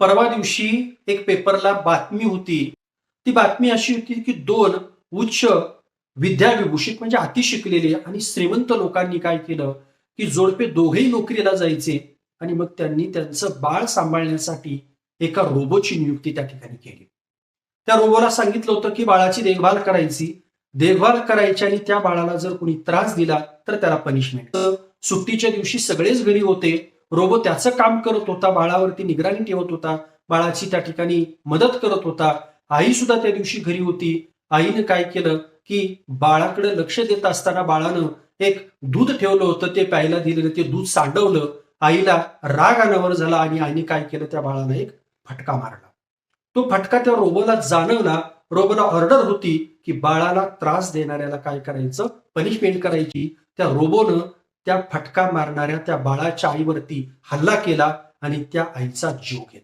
परवा दिवशी एक पेपरला बातमी होती. ती बातमी अशी होती की दोन उच्च विद्याविभूषित म्हणजे अतिशिकलेले आणि श्रीमंत लोकांनी काय केलं, की जोडपे दोघेही नोकरीला जायचे आणि मग त्यांनी त्यांचं बाळ सांभाळण्यासाठी एका रोबोची नियुक्ती त्या ठिकाणी केली. त्या रोबोला सांगितलं होतं की बाळाची देखभाल करायची आणि त्या बाळाला जर कोणी त्रास दिला तर त्याला पनिशमेंट. सुट्टीच्या दिवशी सगळेच घरी होते. रोबो त्याचं काम करत होता, बाळावरती निगराणी ठेवत होता, बाळाची त्या ठिकाणी मदत करत होता. आई सुद्धा त्या दिवशी घरी होती. आईनं काय केलं, की बाळाकडे लक्ष देत असताना बाळानं एक दूध ठेवलं होतं, ते प्यायला दिलेलं, ते दूध सांडवलं. आईला राग अनावर झाला आणि आईने काय केलं, त्या बाळाला एक फटका मारला. तो फटका त्या रोबोला जाणवला. रोबोला ऑर्डर होती, की बाळाला त्रास देणाऱ्याला काय करायचं, पनिशमेंट करायची. त्या रोबोनं त्या फटका मारणाऱ्या त्या बाळाच्या आईवरती हल्ला केला आणि त्या आईचा जीव घेतला.